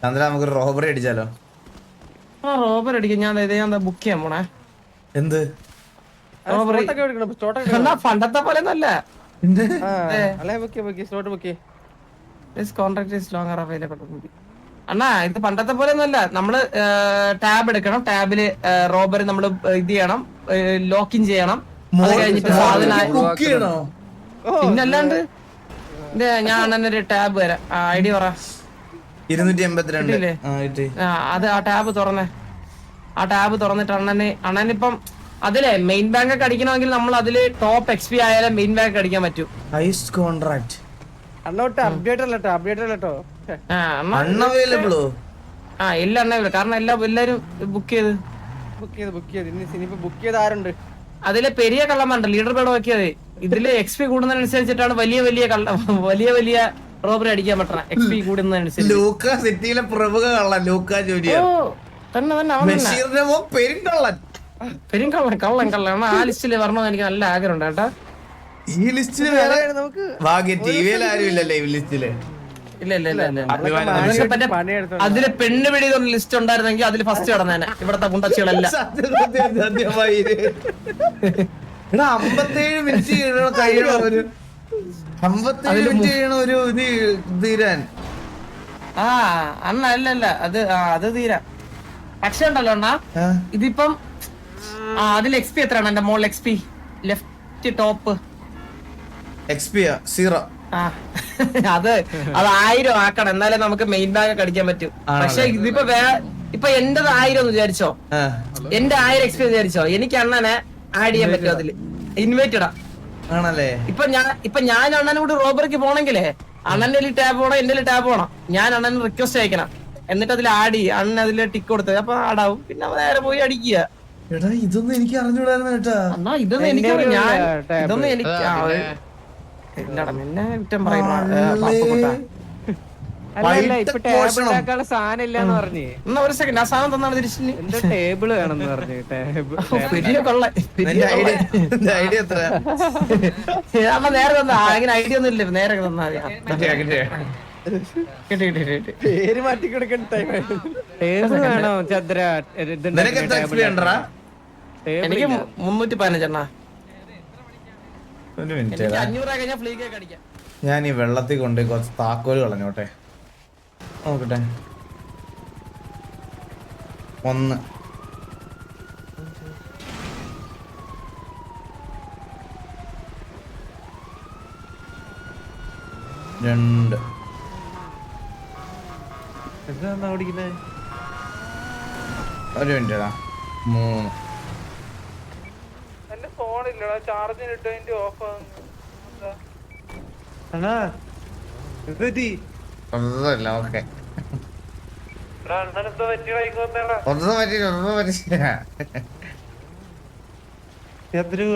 ചന്ദ്ര നമുക്ക് റോബറി അടിച്ചാലോ? ആ റോബർ അടിക്കും. ഞാൻ ബുക്ക് ചെയ്യാൻ പോണേ. എന്ത് റോബറി പണ്ടത്തെ പോലെ ഒന്നല്ല. അണ്ണാ ഇത് പണ്ടത്തെ പോലെ ഒന്നല്ല. നമ്മള് ടാബ് എടുക്കണം. ടാബില് റോബറി നമ്മള് ഇത് ചെയ്യണം, ലോക്കിൻ ചെയ്യണം. അത് കഴിഞ്ഞിട്ട് സാധനം പിന്നല്ലാണ്ട് ഞാൻ അണ്ണനൊരു ടാബ് തരാം. ഐ ഡി പറ. 282. അത് ആ ടാബ് തുറന്നേ. ആ ടാബ് തുറന്നിട്ട് അണ്ണനിപ്പം അതിലെ മെയിൻ ബാങ്ക് ഒക്കെ അടിക്കണമെങ്കിൽ നമ്മൾ അതില് ടോപ്പ് എക്സ്പി ആയാലും മെയിൻ ബാങ്ക് അടിക്കാൻ പറ്റും. ഹൈസ്റ്റ് കോൺട്രാക്ട് അപ്ഡേറ്റ് അല്ലട്ടോ. അൺഅവൈലബിളോ? ഇല്ല അണ്ണ, കാരണം എല്ലാരും ബുക്ക് ചെയ്ത് ബുക്ക് ചെയ്ത് ആരുണ്ട്? അതിലെ പെരിയ കള്ളന്മാരുണ്ട്, ലീഡർ ബേഡ് നോക്കിയത്. ഇതില് എക്സ്പി കൂടുന്നതിനനുസരിച്ചിട്ടാണ് വലിയ വലിയ റോബറി അടിക്കാൻ പറ്റണം. എക്സ്പി കൂടുന്നതനുസരിച്ച്. ലൂക്ക സിറ്റിയിലെ പ്രമുഖ കള്ളൻ ലൂക്ക ജൂനിയർ. കള്ളൻ ആ ലിസ്റ്റില് വരണമെന്ന് എനിക്ക് നല്ല ആഗ്രഹമുണ്ട് കേട്ടാ. ഈ ലിസ്റ്റില് വേറെ ഭാഗ്യ ടിവിയിൽ ആരും ഇല്ലല്ലേ ഈ ലിസ്റ്റില്. ഇല്ല. അതില് പെണ്ണ് പിടി ലിസ്റ്റ് ഉണ്ടായിരുന്നെങ്കിൽ അതില് ഫസ്റ്റ് കടന്നേനെ ഇവിടത്തെ ഗുണ്ടച്ചികളെല്ലാം. 57 മിനിറ്റ് കഴിയണ ഒരു 57 മിനിറ്റ് ചെയ്യണ ഒരു തീരാൻ. അണ്ണ അല്ല അത് തീരാ. പക്ഷെ ഉണ്ടല്ലോ അണ്ണാ, ഇതിപ്പം അതിൽ എക്സ്പി എത്രയാണ്? എന്റെ മോൾ എക്സ്പി ലെഫ്റ്റ് ടോപ്പ് എക്സ്പിയാ 0. അത് 1000 ആക്കണം, എന്നാലേ നമുക്ക് മെയിൻ ബാഗ് ഒക്കെ അടിക്കാൻ പറ്റും. പക്ഷെ ഇതിപ്പോ ഇപ്പൊ എന്റേത് 1000 എന്ന് വിചാരിച്ചോ, എന്റെ 1000 എക്സ്പി വിചാരിച്ചോ, എനിക്ക് അണ്ണനെ ആഡ് ചെയ്യാൻ പറ്റും അതില്. ഇൻവൈറ്റഡാ ആണല്ലേ? ഇപ്പൊ ഞാൻ അണ്ണനോട് റോബറിക്ക് പോണെങ്കിലേ അണ്ണന്റെ ടാബ് പോണം, എന്റെ ടാബ് പോണം. ഞാൻ അണ്ണന് റിക്വസ്റ്റ് അയക്കണം, എന്നിട്ട് അതിൽ ആഡ് ചെയ്യും. അണ്ണൻ അതിൽ ടിക്ക് കൊടുത്തത് അപ്പൊ ആഡാവും. പിന്നെ നേരെ പോയി അടിക്കുക. ഇതൊന്നും എനിക്ക് അറിഞ്ഞൂടായിരുന്നു കേട്ടാ. എന്നാ ഇതൊന്നും എനിക്കറിയാം. ഇതൊന്നും എനിക്ക് ഇല്ലടാ, നിന്നെ കുറ്റം പറയുന്നു. സാധനം ഇല്ലാന്ന് പറഞ്ഞു. എന്നാ ഒരു സെക്കൻഡ്, ആ സാധനം തന്നാണ് തിരിച്ചു. ടേബിള് വേണമെന്ന് പറഞ്ഞു. പെരിയ കൊള്ള ഐഡിയ എത്ര? അമ്മ നേരെ തന്നാ. അങ്ങനെ ഐഡിയ ഒന്നും ഇല്ല, നേരെ തന്നാ പേര് മാറ്റി കൊടുക്കേണ്ട ടൈം വേണോ ചന്ദ്ര? എനിക്ക് 315 ഒരു മിനിറ്റ്, 500 കഴിഞ്ഞാൽ ഫ്ലീ കേക്ക് അടിക്കാം. ഞാൻ ഈ വെള്ളത്തിൽ കൊണ്ട് കുറച്ച് താക്കോല് കളഞ്ഞോട്ടെ. നോക്കട്ടെ. 1 2 എന്താ ഓടിക്കുന്നേ? ഒരു മിനിറ്റാ 3 എന്റെ ഫോണില്ലടാ, ചാർജിന് ഇട്ട് അതിന്റെ ഓഫ് ഒന്നുമില്ല. ഓക്കെ ഒന്നും പറ്റില്ല, ഒന്നും പറ്റില്ല.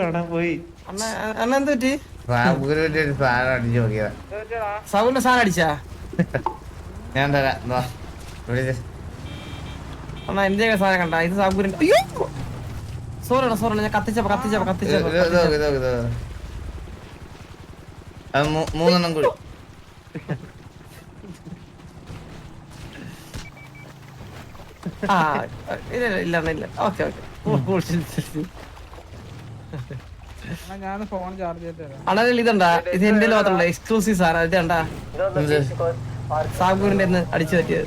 കാണാൻ പോയി. അണ്ണ എന്ത് പറ്റി? സാബുവിന്റെ ഒരു സാധനം അടിച്ചു നോക്കിയതാ. സാബുവിന്റെ സാധനം അടിച്ചാ? ഞാൻ തരാം. അണ്ണാ എന്റെ സാധനം കണ്ട? ഇത് സാബുവിന്റെ. സോറി ഞാൻ കത്തിച്ചപ്പോ അത് 3 എണ്ണം കൂടി. ഇല്ല. ഓക്കെ ഞാൻ ഫോൺ ചാർജ് ചെയ്തിട്ട് അണ്ണനിൽ ഇതുണ്ടാ? ഇത് എന്റെ മാത്രമല്ല, എക്സ്ക്ലൂസീവ് സാധനം. ഇതുണ്ടാ സാബുവിന്റെ അടിച്ചു പറ്റിയത്?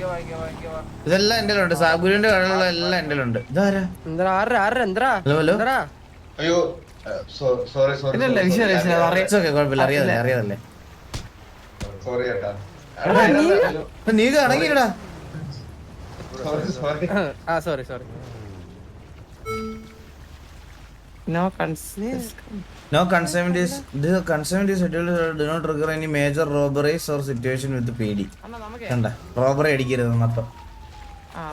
ഇതെല്ലാം എന്റെ ഉണ്ട്. സാബുവിന്റെ കടലുള്ള എല്ലാം എന്റെ ഉണ്ട്. ഇതാരാ? അയ്യോ സോറി ഇല്ല വിഷയം കുഴപ്പമില്ല, അറിയാതല്ലേ. സോറി ചേട്ടാ. നീ അടങ്ങിയില്ലടാ. Sorry. No consignment is scheduled do not trigger any major robberies or situation with PD. കണ്ട, റോബറി അടിക്കരുത്. അപ്പം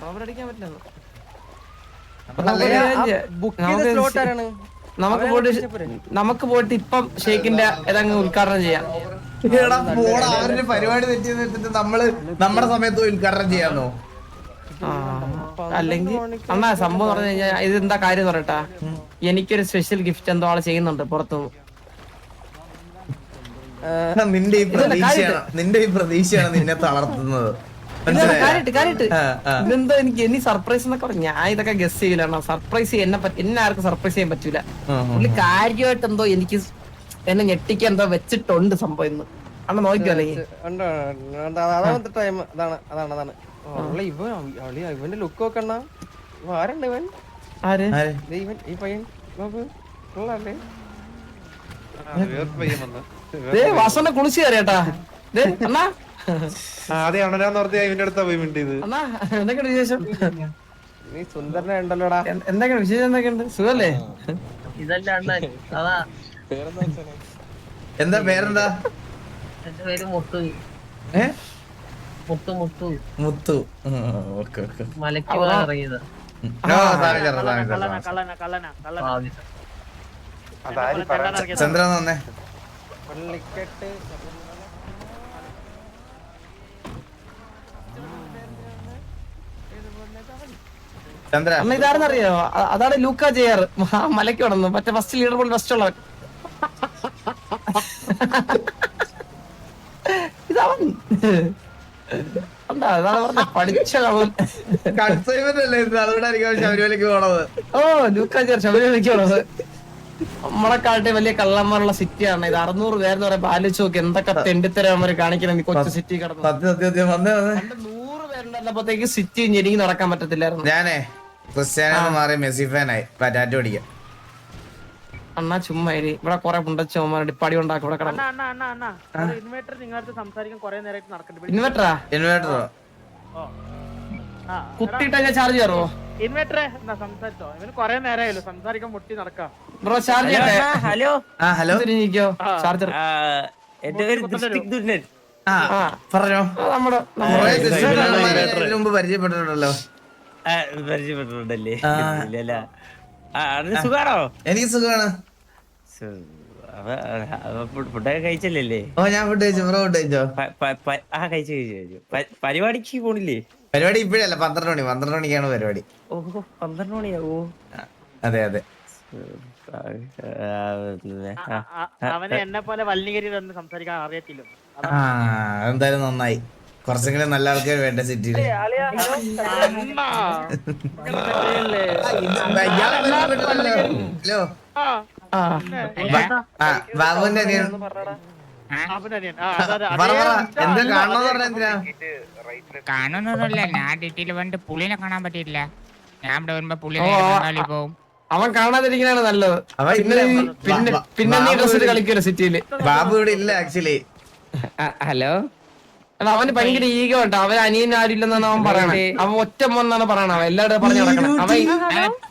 റോബറി അടിക്കാൻ പറ്റില്ല. നമുക്ക് പോയിട്ട് ഇപ്പം ഷെയ്ക്കിന്റെ ഏതങ്ങ് ഉദ്ഘാടനം ചെയ്യാം. അവരുടെ പരിപാടി തെറ്റിയെന്ന് നമ്മള് നമ്മുടെ സമയത്ത് ഉദ്ഘാടനം ചെയ്യാന്നോ? അല്ലെങ്കിൽ അണ്ണാ സംഭവം പറഞ്ഞു കഴിഞ്ഞാൽ ഇത് എന്താ കാര്യം പറയട്ടാ, എനിക്കൊരു സ്പെഷ്യൽ ഗിഫ്റ്റ് എന്തോ ആള് ചെയ്യുന്നുണ്ട് പുറത്തുനിന്ന്. നിന്റെ ഈ പ്രതീക്ഷയാണ് നിന്നെ തളർത്തുന്നത്. കാര്യമായിട്ട് ആ, ആ. ഇതെന്തോ എനിക്ക് സർപ്രൈസ് എന്നൊക്കെ പറഞ്ഞു. ഞാൻ ഇതൊക്കെ ഗസ് ചെയ്യില്ല. സർപ്രൈസ് എന്നെ ആർക്കും സർപ്രൈസ് ചെയ്യാൻ പറ്റൂല. പുള്ളി കാര്യമായിട്ട് എന്തോ എനിക്ക് എന്നെ ഞെട്ടിക്കാൻ എന്തോ വെച്ചിട്ടുണ്ട് സംഭവം ഇന്ന്. അന്ന് നോക്കിയോ അല്ലെങ്കിൽ അതാമത്തെ ടൈം. അതാണ് ഇവന്റെ ലുക്ക് നോക്കണ്ണ. ആരുണ്ട് ഇവൻ? ആര് ആര്? ദേ ഇവൻ, ഈ പയ്യൻ നോക്ക്. കൊള്ളാല്ലേ? വാസന്റെ കുളിച്ച് കയറിയാട്ടാ. അണ്ണാ അതെ അണരാന്ന് ഓർത്ത് ഇവന്റെ അടുത്താ പോയി മിണ്ടിയത്. അണ്ണാ എന്തൊക്കെയുണ്ട് വിശേഷം? നീ സുന്ദരനെ ഉണ്ടല്ലോടാ. എന്തൊക്കെയുണ്ട് വിശേഷം? എന്തൊക്കെയുണ്ട്? സുഖല്ലേ? ഇതല്ല അണ്ണൻ. അതാ എന്താ പേരെന്താ? എന്റെ പേര് മുത്തു. ഏ? മുത്തു മുത്തു. മുത്തു. Okay okay. മലയ്ക്ക് പോകാൻ ഇറങ്ങിയതാ. ചന്ദ്രൻ വന്നേ. പള്ളിക്കെട്ട് ചന്ദ്ര അണ്ണ ഇതാരെന്നറിയോ? അതാണ് ലൂക്ക ജെയർ. മലയ്ക്ക് വന്നു. മറ്റേ ഫസ്റ്റ് ലീഡർ പോലും ഫസ്റ്റ് ഉള്ളവൻ ഇതവൻ. അതാണ് പറഞ്ഞ പഠിച്ച കവൻ. കൺസൈൻമെന്റ് അല്ലേ ഇത്? അതുകൊണ്ടായിരിക്കും ശബരിമലയ്ക്ക് പോണത്. ഓ ലൂക്ക ജെയർ ശബരിമലയ്ക്ക് പോണത്. നമ്മളെക്കാട്ടെ വലിയ കള്ളന്മാരുള്ള സിറ്റിയാണ് ഇത്. 600 പേരെന്ന് പറയുമ്പോ ആലോചിച്ച് നോക്കി എന്തൊക്കെ തെണ്ടിത്തരവന്മാര് കാണിക്കണം ഈ കൊച്ചു സിറ്റി കിടന്നു. സത്യം സത്യം സത്യം. വന്നേ വന്നേ. 100 പേരുണ്ടപ്പോഴത്തേക്ക് സിറ്റി ഞെരുങ്ങി നടക്കാൻ പറ്റത്തില്ലായിരുന്നു. ഞാനേ ക്രിസ്ത്യാനോ മാറി മെസ്സി ഫാനായി. ടാറ്റു അടിക്കാം. അണ്ണാ ചുമ്മാ ഇവിടെ കൊറേ പുണ്ടച്ചോമാരുടെ പടി ഉണ്ടാക്കും ഇവിടെ കിടന്നു. ഇൻവേർട്ടർ നിങ്ങളടുത്ത് സംസാരിക്കാൻ കുറെ നേരമായിട്ട് നടക്കണ്ട. ഇൻവെർട്ടറാ ഇൻവേർട്ടറോ? കുത്തിയിട്ടാ ഞാൻ ചാർജ് ചെയ്യാറോ? ഇൻവേർട്ടർ എന്നാ സംസാരിച്ചോ? ഇവന് കുറെ നേരമായല്ലോ സംസാരിക്കാൻ മുട്ടി നടക്കാം. ബ്രോ ചാർജ് ചെയ്യട്ടെ? ഹലോ ആ ഹലോ. തിരിഞ്ഞിരിക്കോ ചാർജർ. എന്റെ പേര് ദൃഷ്ടിക് ദുർനൻ. ആ പറഞ്ഞോ. നമ്മുടെ കുറേ ക്രിസ്ത്യാനോമാരെ ഇതിനു മുമ്പ് പരിചയപ്പെട്ടിട്ടുണ്ടല്ലോ. പരിചയപ്പെട്ടിട്ടുണ്ടല്ലേ? ആ. ഇല്ലല്ല. അതിന് സുഖാണോ? എനിക്ക് സുഖമാണ്. ഫുഡൊക്കെ കഴിച്ചല്ലേ? ഓ ഞാൻ ഫുഡ് കഴിച്ചു. ബ്രോ ഫുഡ് കഴിച്ചോ? കഴിച്ചു. പരിപാടിക്ക് പോണില്ലേ? പരിപാടി ഇപ്പഴല്ല, 12 മണി. 12 മണിക്കാണ് പരിപാടി. ഓഹോ 12 മണിയാവോ? അതെ അതെ. അവന് എന്നെ പോലെ വല്ലികരി സംസാരിക്കാൻ അറിയത്തില്ല. ആ എന്തായാലും നന്നായി. കുറച്ചെങ്കിലും നല്ല ആൾക്കാർ വേണ്ട സിറ്റിയിൽ. ഹലോ. ബാബുവിന്റെ അനിയൻ. പറ എന്താ കാണണമെന്ന് പറഞ്ഞ എന്തിനാ? കാണുന്നതല്ല, ഞാൻ ഡീറ്റെയിൽ വന്നിട്ട് പുള്ളിനെ കാണാൻ പറ്റിയില്ല. ഞാൻ ഇവിടെ വരുമ്പോ പുള്ളി പോവും. അവൻ കാണാതിരിക്കണാണ് നല്ലത്. അവൻ പിന്നെ നീ ഡ്രസ്സിൽ കളിക്കുമല്ലോ സിറ്റിയില്. ബാബു ഇവിടെ ഇല്ല ആക്ച്വലി. ഹലോ. അവന് ഭയങ്കര ഈഗോ ഉണ്ട്. അവൻ അനിയൻ ആരും ഇല്ലെന്നാണ് അവൻ പറയണത്. അവൻ ഒറ്റ എന്നാണ് പറയണത്. അവൻ എല്ലാവരും പറഞ്ഞു നടക്കണം. അവൻ